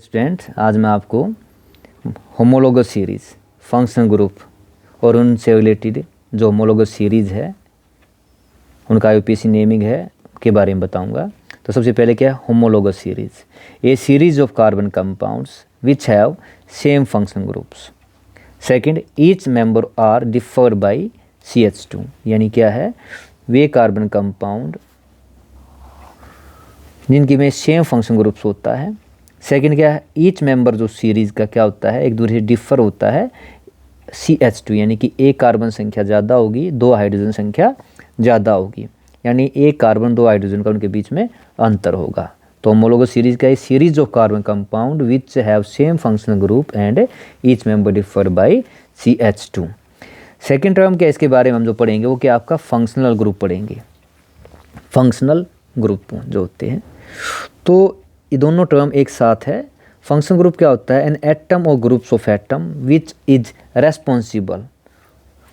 Student, आज मैं आपको होमोलोगस सीरीज़, फंक्शनल ग्रुप और उनसे रिलेटेड जो होमोलोगस सीरीज़ है उनका यूपीएससी नेमिंग है के बारे में बताऊंगा। तो सबसे पहले क्या है homologous series? A series of carbon compounds which have same functional groups. Second, each member are differed by CH2, यानी क्या है, वे कार्बन कंपाउंड जिनकी में सेम फंक्शन ग्रुप्स होता है। सेकंड क्या है, ईच मेंबर जो सीरीज़ का क्या होता है, एक दूसरे से डिफर होता है CH2, यानी कि एक कार्बन संख्या ज़्यादा होगी, दो हाइड्रोजन संख्या ज़्यादा होगी, यानी एक कार्बन दो हाइड्रोजन का उनके बीच में अंतर होगा। तो होमोलोगस सीरीज का series of carbon compound which have same functional group and each member differ by CH2। Second term क्या इसके बारे में हम जो पढ़ेंगे वो क्या आपका फंक्शनल ग्रुप पढ़ेंगे। फंक्शनल ग्रुप जो होते हैं, तो ये दोनों टर्म एक साथ है। फंक्शनल ग्रुप क्या होता है, एन एटम और groups of atom which is responsible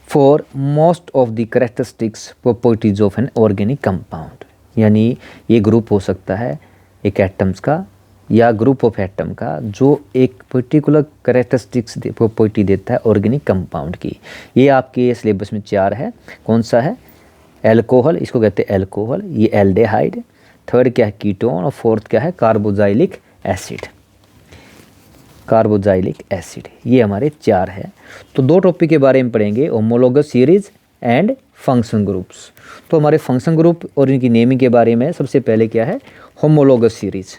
for most of the characteristics properties of an organic compound. यानी ये ग्रुप हो सकता है एक एटम्स का या ग्रुप ऑफ एटम का जो एक पर्टिकुलर कैरेक्टरिस्टिक्स प्रॉपर्टी देता है ऑर्गेनिक कंपाउंड की। ये आपके सिलेबस में 4 है। कौन सा है? एल्कोहल, इसको कहते हैं एल्कोहल, ये एल्डेहाइड। थर्ड क्या है, कीटोन। और फोर्थ क्या है, कार्बोजाइलिक एसिड। कार्बोजाइलिक एसिड, ये हमारे 4 है। तो 2 टॉपिक के बारे में पढ़ेंगे, homologous series and function groups. तो हमारे फंक्शन ग्रुप और इनकी नेमिंग के बारे में सबसे पहले क्या है, होमोलोगस सीरीज।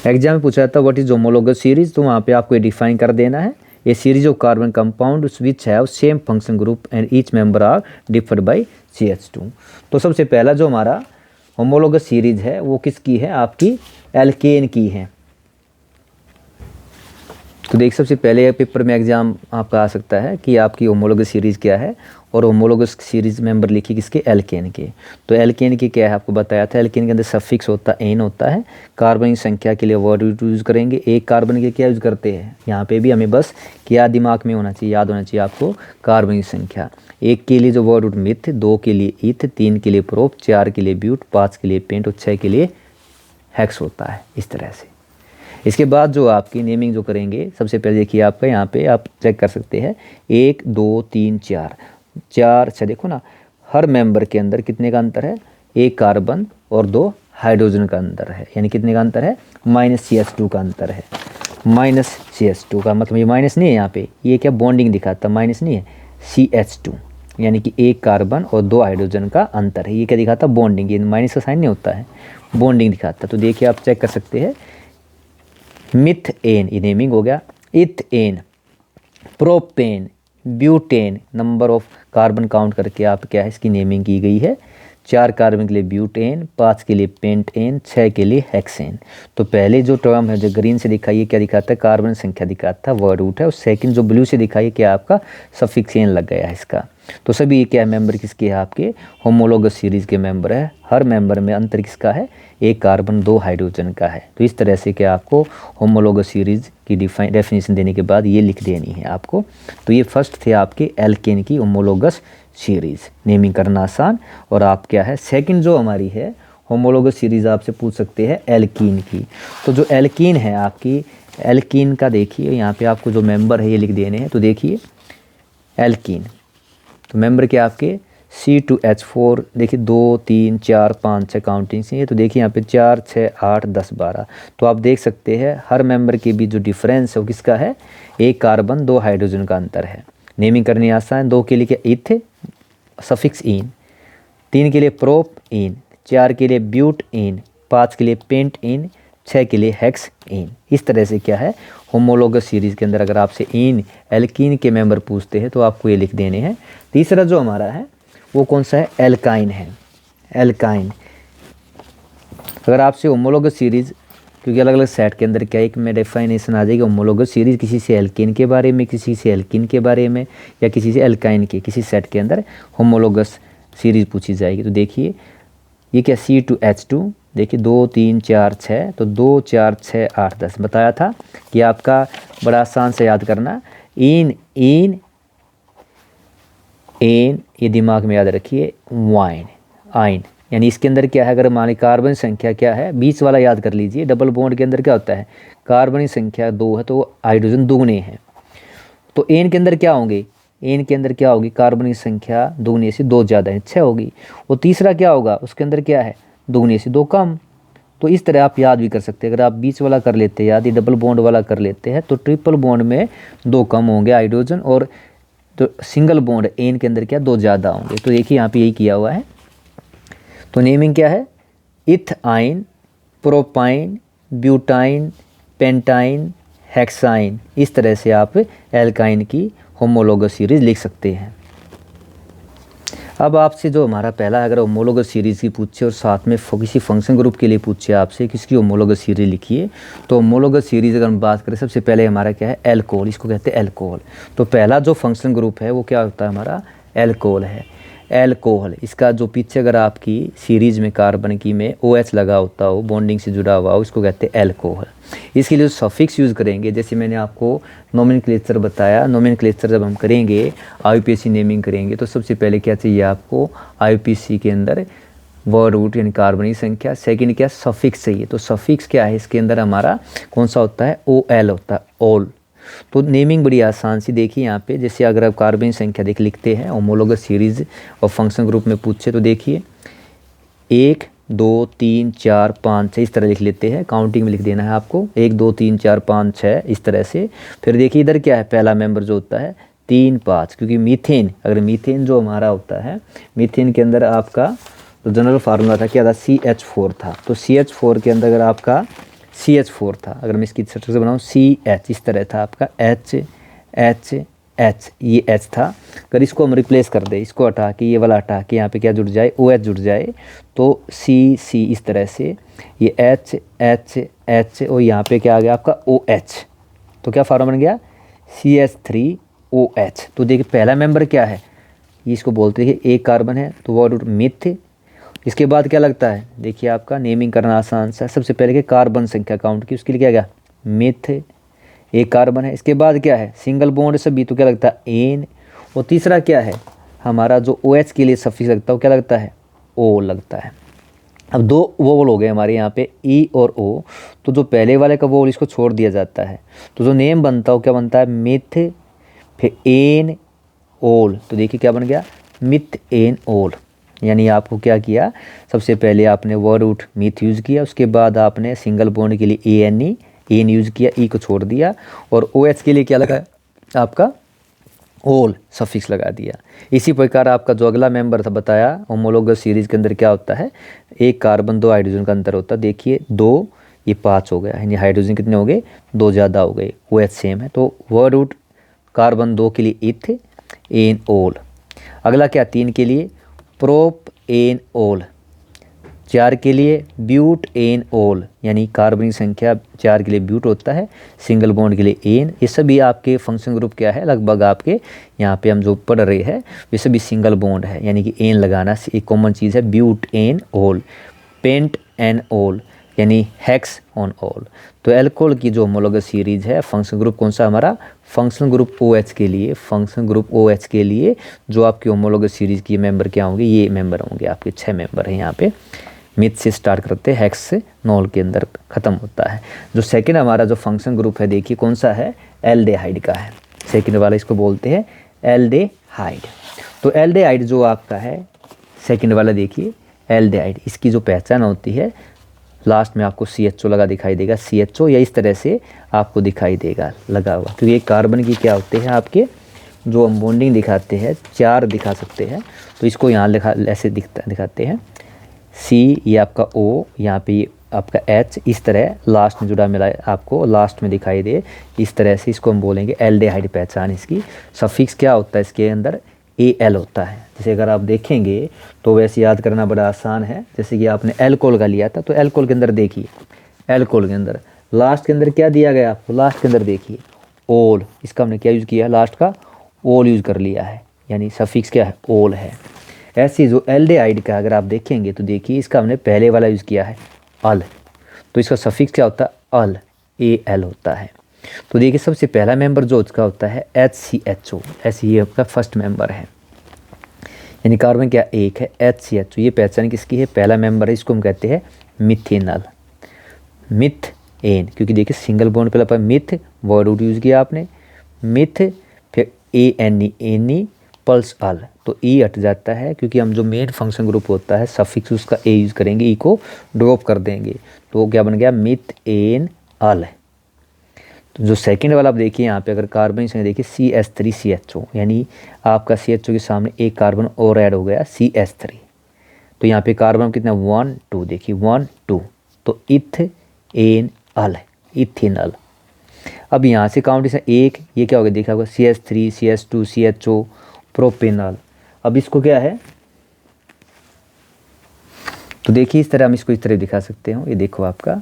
एग्जाम में पूछा जाता है व्हाट इज होमोलोगस सीरीज, तो वहाँ पे आपको ये डिफाइन कर देना है, a series of carbon compound which have same function group and each member are differed by CH2। तो सबसे पहला जो हमारा होमोलोगस सीरीज है वो किसकी है, आपकी एल्केन की है। तो देख, सबसे पहले पेपर में एग्जाम आपका आ सकता है कि आपकी होमोलोगस सीरीज क्या है, और होमोलोगस सीरीज मेंबर लिखी किसके, एल्केन के। तो एल्केन की क्या है आपको बताया था, एल्केन के अंदर सफिक्स होता है एन होता है। कार्बन की संख्या के लिए वर्ड यूज़ करेंगे, एक कार्बन के क्या यूज़ करते हैं, यहाँ पे भी हमें बस क्या दिमाग में होना चाहिए, याद होना चाहिए आपको, कार्बन की संख्या। एक के लिए जो वर्ड रूट मिथ, 2 के लिए ईथ, 3 के लिए प्रोप, 4 के लिए ब्यूट, 5 के लिए पेंट और 6 के लिए हेक्स होता है, इस तरह से। इसके बाद जो आपकी नेमिंग जो करेंगे, सबसे पहले देखिए आपका यहाँ पे आप चेक कर सकते हैं 1 2 3 4 4। अच्छा देखो ना, हर मेंबर के अंदर कितने का अंतर है, 1 कार्बन और 2 हाइड्रोजन का अंतर है, यानी कितने का अंतर है, -CH2 का अंतर है। -CH2 का मतलब ये माइनस नहीं है, यहाँ पे ये क्या बॉन्डिंग दिखाता, माइनस नहीं है, CH2 यानी कि 1 कार्बन और 2 हाइड्रोजन का अंतर है। ये क्या दिखाता, बॉन्डिंग, ये माइनस का साइन नहीं होता है, बॉन्डिंग दिखाता। तो देखिए आप चेक कर सकते हैं, मिथेन, ये नेमिंग हो गया, ethane, propane, butane, number of carbon count करके आप क्या है इसकी नेमिंग की गई है। 4 कार्बन के लिए ब्यूटेन, 5 के लिए पेंटेन, 6 के लिए हेक्सेन। तो पहले जो टर्म है जो ग्रीन से दिखाई है क्या दिखाता है, कार्बन संख्या दिखाता है, वर्ड रूट है। और सेकंड जो ब्लू से दिखाई है क्या आपका, सफिक्स एन लग गया है इसका। तो सभी ये क्या मेंबर किसके है, आपके होमोलोगस सीरीज के मेंबर है। हर मेंबर में अंतर किसका है, 1 कार्बन 2 हाइड्रोजन का है। तो इस तरह से क्या आपको होमोलोगस सीरीज की डेफिनेशन देने के बाद ये लिख देनी है आपको। तो ये फर्स्ट थे आपके एल्केन की होमोलोगस सीरीज, नेमिंग करना आसान। और आप क्या है, सेकंड जो हमारी है होमोलोगस सीरीज आपसे पूछ सकते हैं एल्कीन की। तो जो एल्कीन है आपकी, एल्कीन का देखिए यहाँ पे आपको जो मेंबर है ये लिख देने हैं। तो देखिए एल्कीन, तो मेंबर क्या आपके C2H4, देखिए 2 3 4 5 6 काउंटिंग से है। तो देखिए यहाँ पे 4 6 8 10 12। तो आप देख सकते हैं हर मेंबर के बीच जो डिफरेंस है वो किसका है, 1 कार्बन 2 हाइड्रोजन का अंतर है। नेमिंग करनी आसान, 2 के लिए क्या इथ, सफिक्स इन, 3 के लिए प्रोप इन, 4 के लिए ब्यूट इन, 5 के लिए पेंट इन, 6 के लिए हेक्स इन। इस तरह से क्या है होमोलोगस सीरीज के अंदर अगर आपसे इन एल्कीन के मेंबर पूछते हैं तो आपको ये लिख देने हैं। तीसरा जो हमारा है वो कौन सा है, एल्काइन है। एल्काइन अगर आपसे होमोलोगस सीरीज, क्योंकि अलग अलग सेट के अंदर क्या एक में डेफिनेशन आ जाएगी होमोलोगस सीरीज, किसी से एल्केन के बारे में, किसी से एल्कीन के बारे में, या किसी से एल्काइन के, किसी सेट के अंदर होमोलोगस सीरीज पूछी जाएगी। तो देखिए ये क्या C2H2, देखिए 2 3 4 6, तो 2 4 6 8 10 बताया था कि आपका बड़ा आसान से याद करना, इन इन एन, ये दिमाग में याद रखिए, वाइन आइन, यानी इसके अंदर क्या है, अगर मान ली कार्बन संख्या क्या है, बीच वाला याद कर लीजिए, डबल बॉन्ड के अंदर क्या होता है, कार्बन की संख्या 2 है तो हाइड्रोजन दुगने हैं। तो एन के अंदर क्या होंगे, एन के अंदर क्या होगी, कार्बन की संख्या दुगने से 2 ज़्यादा है 6 होगी। और तीसरा क्या होगा, उसके अंदर क्या है, दुगने से 2 कम। तो इस तरह आप याद भी कर सकते हैं। अगर आप बीच वाला कर लेते हैं याद, ये डबल बॉन्ड वाला कर लेते हैं, तो ट्रिपल बॉन्ड में 2 कम होंगे हाइड्रोजन, और तो सिंगल बॉन्ड एन के अंदर क्या 2 ज़्यादा होंगे। तो देखिए यहाँ पे यही किया हुआ है। तो नेमिंग क्या है, ethyne, propyne, butyne, pentyne, hexyne. इस तरह से आप एल्काइन की होमोलोगस सीरीज लिख सकते हैं। अब आपसे जो हमारा पहला अगर होमोलोगस सीरीज़ की पूछे और साथ में किसी फंक्शन ग्रुप के लिए पूछे आपसे किसकी होमोलोगस सीरीज लिखिए, तो होमोलोगस सीरीज़ अगर हम बात करें, सबसे पहले हमारा क्या है, एल्कोहल, इसको कहते हैं एल्कोहल। तो पहला जो फंक्शन ग्रुप है वो क्या होता है, हमारा एल्कोहल है। एल्कोहल, इसका जो पीछे अगर आपकी सीरीज में कार्बन की में OH लगा होता हो, बॉन्डिंग से जुड़ा हुआ हो, इसको कहते हैं एल्कोहल। इसके लिए जो सफिक्स यूज़ करेंगे, जैसे मैंने आपको नोमेनक्लेचर बताया, नोमेनक्लेचर जब हम करेंगे, IUPAC नेमिंग करेंगे, तो सबसे पहले क्या चाहिए आपको, IUPAC के अंदर वर्ड रूट यानी कार्बन की संख्या, सेकंड क्या सफिक्स चाहिए। तो सफिक्स क्या है, इसके अंदर हमारा कौन सा होता है, OL होता है, ओल। तो नेमिंग बड़ी आसान सी, देखिए यहाँ पे, जैसे अगर आप कार्बन संख्या लिखते हैं होमोलोगस सीरीज और फंक्शन ग्रुप में पूछे, तो देखिए 1 2 3 4 5 6 इस तरह लिख लेते हैं, काउंटिंग में लिख देना है आपको, 1 2 3 4 5 6 इस तरह से। फिर देखिए इधर क्या है, पहला मेंबर जो होता है 3 5, क्योंकि मीथेन, अगर मीथेन जो हमारा होता है, मीथेन के अंदर आपका तो जनरल फार्मूला था क्या था, CH4 था। तो CH4 के अंदर अगर आपका CH4 था, अगर मैं इसकी स्ट्रक्चर बनाऊँ CH, इस तरह था आपका H H H, ये H था। अगर इसको हम रिप्लेस कर दे, इसको हटा के ये वाला हटा के यहाँ पे क्या जुड़ जाए, OH जुड़ जाए, तो C इस तरह से, ये H H H, और यहाँ पे क्या आ गया आपका OH। तो क्या फार्मूला बन गया, CH3OH। तो देखिए पहला मेंबर क्या है, ये इसको बोलते हैं, एक कार्बन है तो वर्ड रूट मिथ। इसके बाद क्या लगता है, देखिए आपका नेमिंग करना आसान सा, सबसे पहले के कार्बन संख्या काउंट की, उसके लिए क्या गया, मिथ, एक कार्बन है। इसके बाद क्या है, सिंगल बॉन्ड से भी, तो क्या लगता है, एन। और तीसरा क्या है, हमारा जो OH के लिए सफिक्स लगता है वो क्या लगता है, O लगता है। अब 2 वोवल हो गए हमारे यहाँ पे, E और O। तो जो पहले वाले का वोवल इसको छोड़ दिया जाता है, तो जो नेम बनता है वो क्या बनता है, मिथ, फिर एन ओल। तो देखिए क्या बन गया, मिथ एन ओल। यानी आपको क्या किया, सबसे पहले आपने वर्ड रूट मिथ यूज़ किया, उसके बाद आपने सिंगल बॉन्ड के लिए एन यूज़ किया, ई को छोड़ दिया, और OH के लिए क्या लगा आपका, ओल सफिक्स लगा दिया। इसी प्रकार आपका जो अगला मेंबर था बताया, होमोलोगस सीरीज के अंदर क्या होता है, एक कार्बन 2 हाइड्रोजन का अंतर होता है। देखिए 2 ये 5 हो गया, यानी हाइड्रोजन कितने हो गए, 2 ज़्यादा हो गए, OH सेम है। तो वर्ड रूट कार्बन 2 के लिए इथ एन ओल। अगला क्या, 3 के लिए प्रोप एन ओल, 4 के लिए ब्यूट एन ओल, यानी कार्बन की संख्या 4 के लिए ब्यूट होता है, सिंगल बॉन्ड के लिए एन। ये सभी आपके फंक्शन ग्रुप क्या है, लगभग आपके यहाँ पे हम जो पढ़ रहे हैं ये सभी सिंगल बॉन्ड है, यानी कि एन लगाना एक कॉमन चीज़ है, ब्यूट एन ओल, पेंट एन ओल, यानी हेक्स ऑन ओल। तो एल्कोहल की जो होमोलोगस सीरीज है, फंक्शन ग्रुप कौन सा हमारा, फंक्शन ग्रुप OH के लिए, फंक्शन ग्रुप OH के लिए जो आपकी होमोलोगस सीरीज की मेंबर क्या होंगे, ये मेंबर होंगे आपके 6 मेंबर हैं यहाँ पे। मिथ से स्टार्ट करते हैं, हेक्स से नॉल के अंदर ख़त्म होता है। जो सेकंड हमारा जो फंक्शन ग्रुप है, देखिए कौन सा है, एल्डेहाइड का है। सेकंड वाला इसको बोलते हैं एल्डेहाइड। तो एल्डेहाइड जो आपका है सेकंड वाला, देखिए एल्डेहाइड, इसकी जो पहचान होती है, लास्ट में आपको CHO लगा दिखाई देगा, CHO, या इस तरह से आपको दिखाई देगा लगा हुआ, क्योंकि एक कार्बन की क्या होते हैं आपके जो हम बॉन्डिंग दिखाते हैं 4 दिखा सकते हैं, तो इसको यहाँ लिखा ऐसे दिखाते हैं, C ये आपका O, यहाँ पे ये आपका H, इस तरह लास्ट में जुड़ा मिला आपको लास्ट में दिखाई दे, इस तरह से इसको हम बोलेंगे एल्डेहाइड। पहचान इसकी, सफिक्स क्या होता है इसके अंदर, AL होता है। जैसे अगर आप देखेंगे तो वैसे याद करना बड़ा आसान है, जैसे कि आपने एल्कोहल का लिया था, तो एल्कोहल के अंदर देखिए, एल्कोहल के अंदर लास्ट के अंदर क्या दिया गया आपको, लास्ट के अंदर देखिए ओल, इसका हमने क्या यूज़ किया है, लास्ट का ओल यूज़ कर लिया है, यानी सफिक्स क्या है, ओल है। ऐसे जो एल्डेहाइड का अगर आप देखेंगे तो देखिए इसका हमने पहले वाला यूज़ किया है अल, तो इसका सफिक्स क्या होता है, अल, AL होता है। तो देखिए सबसे पहला मेंबर जो इसका होता है HCHO, ऐसे ये आपका फर्स्ट मेंबर है। यानी कार्बन क्या एक है HCH, तो ये पहचान किसकी है, पहला मेंबर है, इसको हम कहते हैं मिथेनॉल, मिथेन, क्योंकि देखिए सिंगल बॉन्ड पहला पर मिथ वर्ड रूट यूज़ किया आपने, मिथ, फिर ANE पल्स अल, तो ई हट जाता है क्योंकि हम जो मेन फंक्शन ग्रुप होता है सफिक्स उसका ए यूज़ करेंगे, ई को ड्रॉप कर देंगे, तो क्या बन गया मिथेन अल। तो जो सेकंड वाला आप देखिए यहाँ पे अगर कार्बन संख्या देखिए CH3CHO, यानी आपका CHO के सामने एक कार्बन और ऐड हो गया CH3, तो यहाँ पे कार्बन कितना 1 2, देखिए 1 2, तो इथेनॉल, इथेनॉल। अब यहाँ से काउंटेशन एक, ये क्या हो गया देखा होगा CH3 CH2 CHO प्रोपेनॉल। अब इसको क्या है, तो देखिए इस तरह हम इसको इस तरह दिखा सकते हो, ये देखो आपका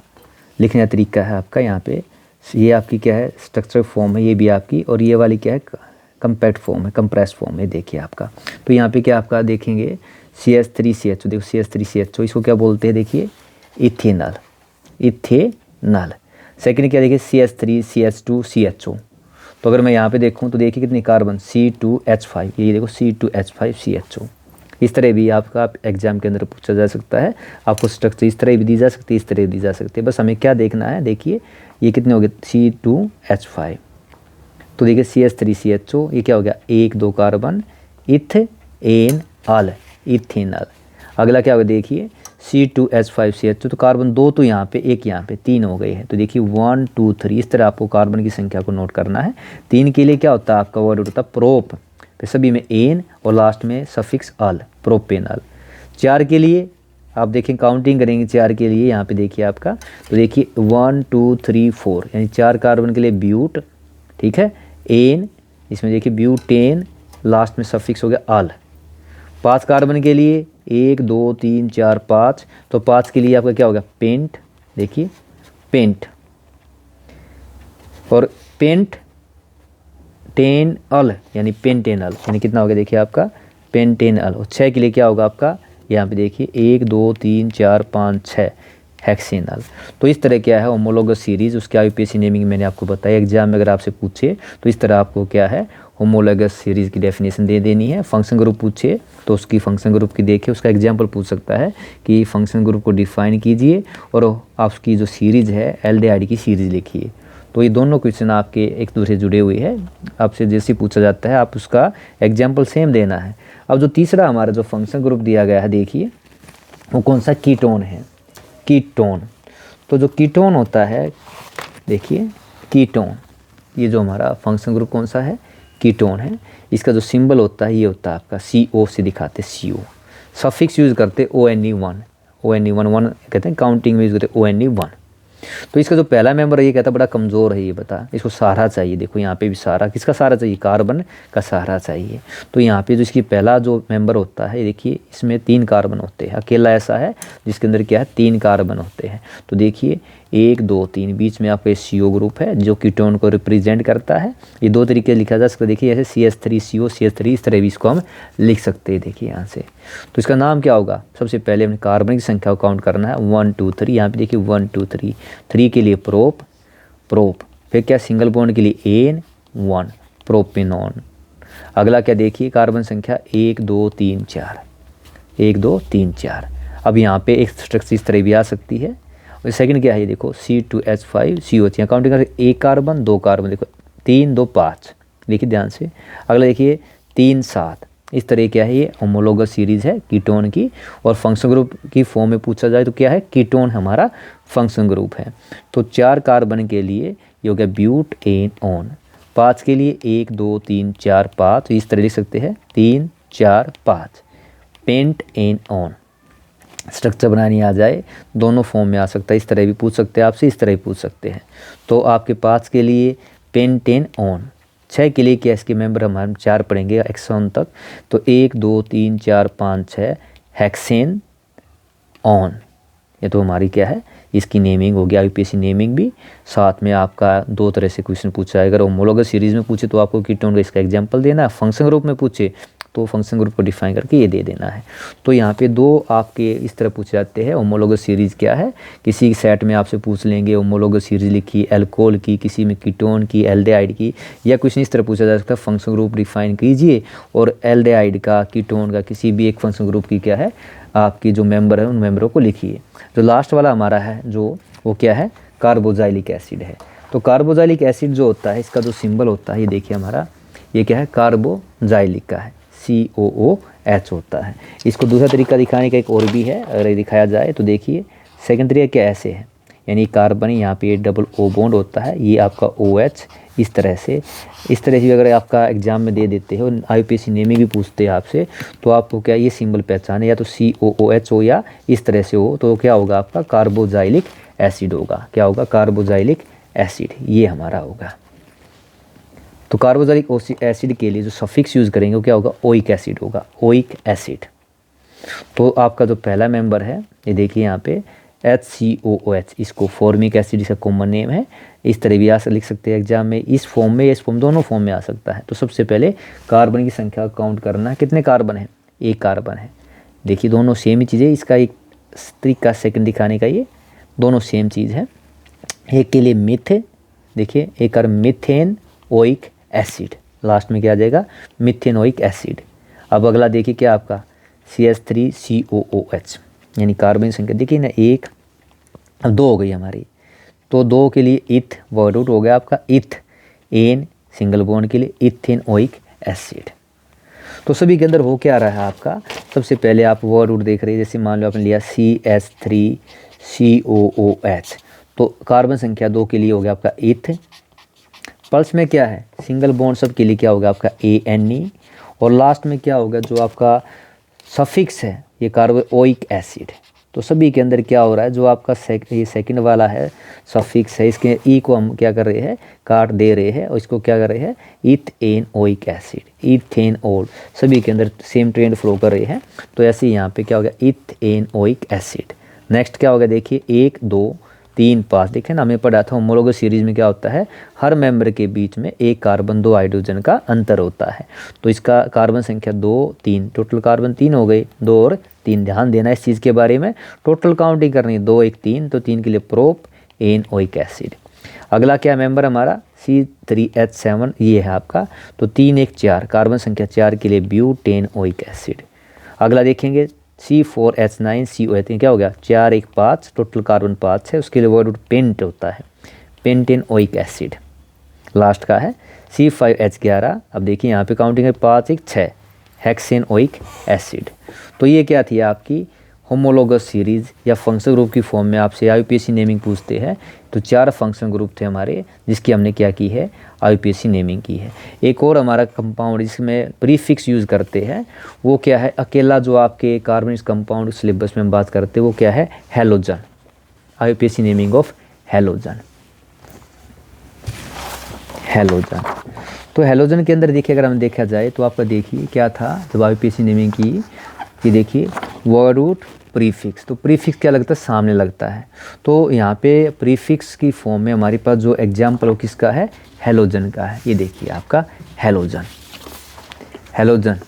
लिखने का तरीका है आपका, यहाँ पे ये आपकी क्या है स्ट्रक्चर फॉर्म है, ये भी आपकी, और ये वाली क्या है कंपैक्ट फॉर्म है, कंप्रेस फॉर्म है, देखिए आपका। तो यहाँ पे क्या आपका देखेंगे CH3CHO, देखो CH3CHO इसको क्या बोलते हैं, देखिए इथेनॉल, इथेनॉल। सेकंड क्या देखिए CH3 CH2 CHO, तो अगर मैं यहाँ पे देखूँ तो देखिए कितनी कार्बन C2H5, ये देखो C2H5 CHO। इस तरह भी आपका एग्जाम के अंदर पूछा जा सकता है, आपको स्ट्रक्चर इस तरह भी दी जा सकती है, इस तरह भी दी जा सकती है, बस हमें क्या देखना है, देखिए ये कितने हो गए C2H5, तो देखिए CH3CHO, ये क्या हो गया 1 2 कार्बन इथेनॉल, इथेनॉल। अगला क्या होगा देखिए C2H5CH2, तो कार्बन 2 तो यहाँ पे, एक यहाँ पे, 3 हो गए हैं, तो देखिए 1 2 3, इस तरह आपको कार्बन की संख्या को नोट करना है। 3 के लिए क्या होता है आपका वर्ड होता है प्रोप, फिर सभी में एन और लास्ट में सफिक्स अल, प्रोपेनॉल। 4 के लिए आप देखें काउंटिंग करेंगे 4 के लिए, यहाँ पे देखिए आपका, तो देखिए 1 2 3 4, यानी 4 कार्बन के लिए ब्यूट, ठीक है, एन, इसमें देखिए ब्यूटेन, लास्ट में सफिक्स हो गया अल। 5 कार्बन के लिए 1 2 3 4 5, तो 5 के लिए आपका क्या होगा पेंट, देखिए पेंट, और पेंट टेन अल यानी पेंटेनल, यानी कितना हो गया देखिए आपका पेंटेनल। और 6 के लिए क्या होगा आपका, यहाँ पे देखिए 1 2 3 4 5 6 हेक्सेनल। तो इस तरह क्या है होमोलोगस सीरीज, उसके IUPAC नेमिंग मैंने आपको बताया, एग्जाम में अगर आपसे पूछे तो इस तरह आपको क्या है होमोलोगस सीरीज की डेफिनेशन दे देनी है। फंक्शन ग्रुप पूछे तो उसकी फंक्शन ग्रुप की देखिए, उसका एग्जाम्पल पूछ सकता है कि फंक्शन ग्रुप को डिफाइन कीजिए और आपकी जो सीरीज है एल्डिहाइड की सीरीज लिखिए। तो ये दोनों क्वेश्चन आपके एक दूसरे जुड़े हुए हैं, आपसे जैसे पूछा जाता है आप उसका एग्जाम्पल सेम देना है। अब जो तीसरा हमारा जो फंक्शन ग्रुप दिया गया है देखिए वो कौन सा, कीटोन है, कीटोन। तो जो कीटोन होता है देखिए कीटोन, ये जो हमारा फंक्शन ग्रुप कौन सा है, कीटोन है। इसका जो सिंबल होता है ये होता है आपका CO से दिखाते, CO। सफिक्स यूज़ करते ONE1, ONE1 कहते हैं, काउंटिंग में यूज़ करते ONE1। तो इसका जो पहला मेंबर है ये कहता है बड़ा कमज़ोर है, ये बता, इसको सहारा चाहिए। देखो यहाँ पे भी सहारा, किसका सहारा चाहिए, कार्बन का सहारा चाहिए। तो यहाँ पे जो इसकी पहला जो मेंबर होता है देखिए इसमें 3 कार्बन होते हैं, अकेला ऐसा है जिसके अंदर क्या है 3 कार्बन होते हैं। तो देखिए 1 2 3, बीच में आपका CO ग्रुप है जो कीटोन को रिप्रेजेंट करता है। ये 2 तरीके लिखा जा सकता है, देखिए ऐसे CH3CO CH3, इस तरह भी इसको हम लिख सकते हैं देखिए यहाँ से। तो इसका नाम क्या होगा, सबसे पहले हमने कार्बन की संख्या को काउंट करना है 1 2 3, यहाँ पे देखिए 1 2 3, 3 के लिए प्रोप, प्रोप, फिर क्या सिंगल बॉन्ड के लिए एन 1 प्रोपेनॉन। अगला क्या देखिए कार्बन संख्या 1 2 3 4, 1 2 3 4। अब यहाँ पे एक स्ट्रक्चर इस तरह भी आ सकती है। और सेकंड क्या है ये देखो C2H5CO, यहाँ काउंटिंग कर 1 कार्बन 2 कार्बन, देखो 3 2 5, देखिए ध्यान से। अगला देखिए 3 7, इस तरह क्या है ये होमोलोगस सीरीज है कीटोन की। और फंक्शन ग्रुप की फॉर्म में पूछा जाए तो क्या है, कीटोन हमारा फंक्शन ग्रुप है। तो 4 कार्बन के लिए ये हो गया ब्यूटेनॉन, 5 के लिए 1 2 3 4 5, इस तरह लिख सकते हैं 3 4 5 पेंटेनॉन। स्ट्रक्चर बनानी आ जाए दोनों फॉर्म में आ सकता है, इस तरह भी पूछ सकते हैं आपसे, इस तरह भी पूछ सकते हैं। तो आपके 5 के लिए पेंटेनॉन, 6 के लिए क्या इसके मेंबर हम 4 पढ़ेंगे एक्सॉन तक, तो 1 2 3 4 5 6 हेक्सेन ऑन। ये तो हमारी क्या है इसकी नेमिंग हो गया, IUPAC नेमिंग भी। साथ में आपका 2 तरह से क्वेश्चन पूछा है, अगर होमोलोगस सीरीज में पूछे तो आपको कीटोन का इसका एग्जांपल देना है, फंक्शन ग्रुप में पूछे तो फंक्शन ग्रुप को डिफाइन करके ये दे देना है। तो यहाँ पे दो आपके इस तरह पूछे जाते हैं। होमोलोगस सीरीज़ क्या है, किसी सेट में आपसे पूछ लेंगे होमोलोगस सीरीज़ लिखी एल्कोहल की, किसी में कीटोन की, एल्डिहाइड की, या कुछ इस तरह पूछा जा सकता है फंक्शन ग्रुप डिफाइन कीजिए और एल्डिहाइड का, कीटोन का, किसी भी एक फंक्शन ग्रुप की क्या है आपकी जो मेंबर है उन मेंबरों को लिखिए। जो लास्ट वाला हमारा है जो वो क्या है, कार्बोजाइलिक एसिड है। तो कार्बोजाइलिक एसिड जो होता है इसका जो सिंबल होता है ये देखिए हमारा, ये क्या है, कार्बोजाइलिक का है, COOH होता है। इसको दूसरा तरीका दिखाने का एक और भी है, अगर ये दिखाया जाए तो देखिए सेकंड तरीका क्या ऐसे है, यानी कार्बन यहाँ पे डबल O बॉन्ड होता है, ये आपका OH इस तरह से अगर आपका एग्जाम में दे देते हो, IUPAC नेमी भी पूछते हैं आपसे, तो आपको क्या ये सिंबल पहचाने, या तो COOH हो या इस तरह से हो, तो क्या होगा आपका कार्बोजाइलिक एसिड होगा। क्या होगा, कार्बोजाइलिक एसिड, ये हमारा होगा। तो कार्बोजाइलिक एसिड के लिए जो सफिक्स यूज़ करेंगे वो क्या होगा, ओइक एसिड होगा, ओइक एसिड। तो आपका जो पहला मेंबर है ये देखिए यहाँ पे HCOOH, इसको फॉर्मिक एसिड इसका कॉमन नेम है, इस तरह भी लिख सकते हैं एग्जाम में, इस फॉर्म में, इस फॉर्म, दोनों फॉर्म में आ सकता है। तो सबसे पहले कार्बन की संख्या काउंट करना है, कितने कार्बन है, एक कार्बन है। देखिए दोनों सेम ही चीज़ है, इसका एक तरीका सेकंड दिखाने का, ये दोनों सेम चीज़ है। एक के लिए मिथ, देखिए एक और मिथेन ओइक एसिड, लास्ट में क्या आ जाएगा, मिथेनोइक एसिड। अब अगला देखिए क्या आपका CH3COOH, यानी कार्बन संख्या देखिए ना, एक, अब दो हो गई हमारी, तो दो के लिए इथ वर्ड रूट हो गया आपका, इथ एन सिंगल बॉन्ड के लिए इथेनोइक एसिड। तो सभी के अंदर हो क्या रहा है आपका, सबसे पहले आप वर्ड रूट देख रहे हैं, जैसे मान लो आपने लिया CH3COOH, तो कार्बन संख्या दो के लिए हो गया आपका इथ, पल्स में क्या है सिंगल बॉन्ड सब के लिए क्या होगा आपका ANE, और लास्ट में क्या होगा जो आपका सफिक्स है ये कार्बोइक एसिड। तो सभी के अंदर क्या हो रहा है, जो आपका ये सेकंड वाला है सफिक्स है, इसके ई को हम क्या कर रहे हैं, काट दे रहे हैं, और इसको क्या कर रहे हैं, इथेनोइक एसिड, इथेनॉल, सभी के अंदर सेम ट्रेंड फ्लो कर रहे हैं। तो ऐसे यहाँ पे क्या हो गया, इथेनोइक एसिड। नेक्स्ट क्या होगा देखिए 1 2 3 5, देखें ना हमें पढ़ा था होमोलोगस सीरीज में क्या होता है, हर मेंबर के बीच में एक कार्बन 2 हाइड्रोजन का अंतर होता है। तो इसका कार्बन संख्या 2 3, टोटल कार्बन 3 हो गए, 2 और 3, ध्यान देना इस चीज़ के बारे में, टोटल काउंटिंग करनी है, 2 1 3, तो 3 के लिए प्रोपेनोइक एसिड। अगला क्या मेंबर हमारा C3H7, ये है आपका, तो 3 1 4, कार्बन संख्या 4 के लिए ब्यूटेनोइक एसिड। अगला देखेंगे C4H9COH, क्या हो गया 4 1 5, टोटल कार्बन 5 है, उसके लिए वर्ड पेंट होता है, पेंटेनोइक एसिड। लास्ट का है C5H11, अब देखिए यहाँ पे काउंटिंग है 5 1 6, हेक्सेनोइक एसिड। तो ये क्या थी आपकी होमोलोगस सीरीज़ या फंक्शन ग्रुप की फॉर्म में आपसे IUPAC नेमिंग पूछते हैं। तो 4 फंक्शन ग्रुप थे हमारे जिसकी हमने क्या की है, IUPAC नेमिंग की है। एक और हमारा कंपाउंड जिसमें प्रीफिक्स यूज़ करते हैं वो क्या है, अकेला जो आपके कार्बनिक कंपाउंड सिलेबस में हम बात करते हैं वो क्या है, halogen, IUPAC naming of halogen. Halogen, तो हेलोजन के अंदर देखिए अगर हम देखा जाए तो आपका देखिए क्या था जब IUPAC नेमिंग की, ये देखिए वर्ड रूट प्रीफिक्स, तो प्रीफिक्स क्या लगता है, सामने लगता है। तो यहाँ पे प्रीफिक्स की फॉर्म में हमारे पास जो एग्जाम्पल हो किसका है, हेलोजन का है। ये देखिए आपका हेलोजन, हेलोजन।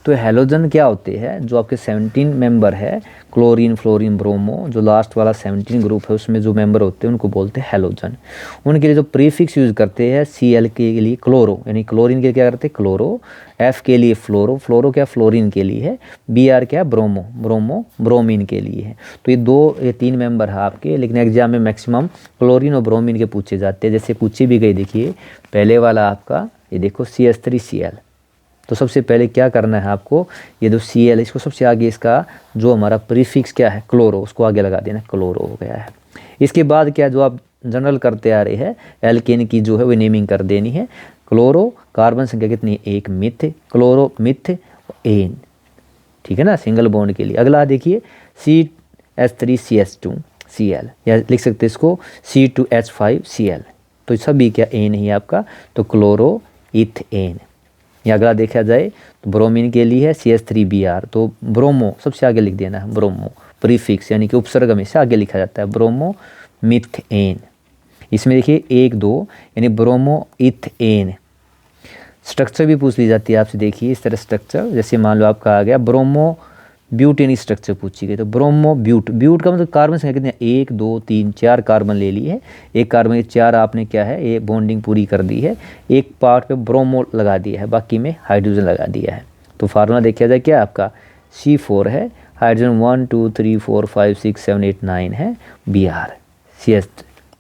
तो हेलोजन क्या होते हैं, जो आपके 17 मेंबर है, क्लोरीन फ्लोरीन ब्रोमो, जो लास्ट वाला 17 ग्रुप है उसमें जो मेंबर होते हैं उनको बोलते हैं हेलोजन। उनके लिए जो प्रीफिक्स यूज़ करते हैं, Cl के लिए क्लोरो, यानी क्लोरीन के क्या करते हैं क्लोरो, F के लिए फ्लोरो, फ्लोरो क्या फ्लोरीन के लिए है, Br क्या ब्रोमो, ब्रोमो ब्रोमीन के लिए है। तो ये 3 मेंबर है आपके, लेकिन एग्जाम में मैक्सिमम क्लोरीन और ब्रोमीन के पूछे जाते हैं, जैसे पूछे भी गए। देखिए पहले वाला आपका ये देखो CH3Cl, तो सबसे पहले क्या करना है आपको, ये जो Cl इसको सबसे आगे इसका जो हमारा प्रीफिक्स क्या है क्लोरो, उसको आगे लगा देना, क्लोरो हो गया है। इसके बाद क्या जो आप जनरल करते आ रहे हैं, एल्केन की जो है वो नेमिंग कर देनी है, क्लोरो, कार्बन संख्या कितनी, एक, मिथ, क्लोरो मिथ एन, ठीक है ना, सिंगल बॉन्ड के लिए। अगला देखिए CH3CH2Cl, या लिख सकते हैं इसको C2H5Cl, तो सभी क्या एन ही आपका, तो क्लोरो इथेन। या अगला देखा जाए तो ब्रोमीन के लिए है CH3Br, तो ब्रोमो सबसे आगे लिख देना है, ब्रोमो प्रीफिक्स यानी कि उपसर्ग में से आगे लिखा जाता है, ब्रोमो मिथेन। इसमें देखिए 1 2 यानी ब्रोमो इथेन, स्ट्रक्चर भी पूछ ली जाती है आपसे। देखिए इस तरह स्ट्रक्चर, जैसे मान लो आपका आ गया ब्रोमो ब्यूटेन स्ट्रक्चर पूछी गई, तो ब्रोमो ब्यूट का मतलब कार्बन संख्या कितनी है, 1 2 3 4 कार्बन ले ली है। एक कार्बन के 4 आपने क्या है ये बॉन्डिंग पूरी कर दी है, एक पार्ट पे ब्रोमो लगा दिया है, बाकी में हाइड्रोजन लगा दिया है। तो फार्मूला देखा जाए क्या आपका C4 है, हाइड्रोजन 1 2 3 4 5 6 7 8 9 है Br CS,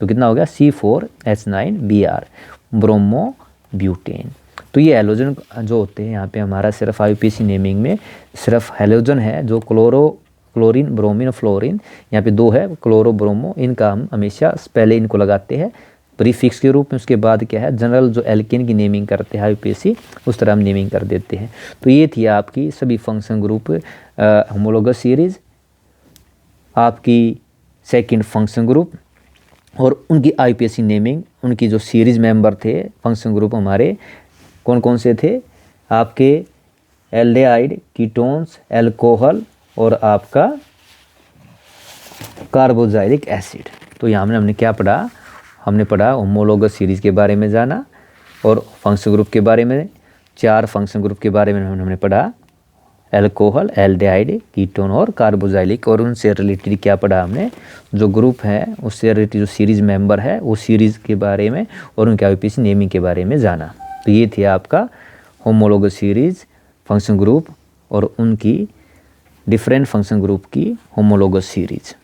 तो कितना हो गया C4H9 Br ब्रोमो ब्यूटेन। तो ये हैलोजन जो होते हैं यहाँ पे हमारा सिर्फ IUPAC नेमिंग में सिर्फ हैलोजन है, जो क्लोरीन ब्रोमीन और फ्लोरीन, यहाँ पे 2 है क्लोरो ब्रोमो, इनका हम हमेशा पहले इनको लगाते हैं प्रीफिक्स के रूप में, उसके बाद क्या है जनरल जो एल्केन की नेमिंग करते हैं IUPAC उस तरह हम नेमिंग कर देते हैं। तो ये थी आपकी सभी फंक्शन ग्रुप होमोलोगस सीरीज, आपकी सेकंड फंक्शन ग्रुप और उनकी IUPAC नेमिंग, उनकी जो सीरीज मेंबर थे फंक्शन ग्रुप हमारे कौन कौन से थे आपके एल्डिहाइड, कीटोन्स, एल्कोहल और आपका कार्बोक्सिलिक एसिड। तो यहाँ हमने क्या पढ़ा, हमने पढ़ा होमोलोगस सीरीज के बारे में जाना और फंक्शन ग्रुप के बारे में, 4 फंक्शन ग्रुप के बारे में हमने पढ़ा, एल्कोहल, एल्डिहाइड, कीटोन और कार्बोक्सिलिक, और उनसे रिलेटेड क्या पढ़ा हमने जो ग्रुप है उससे रिलेटेड जो सीरीज मेंबर है वो सीरीज के बारे में और उनके IUPAC नेमिंग के बारे में जाना। तो ये थी आपका होमोलोगस सीरीज, फंक्शन ग्रुप और उनकी डिफरेंट फंक्शन ग्रुप की होमोलोगस सीरीज।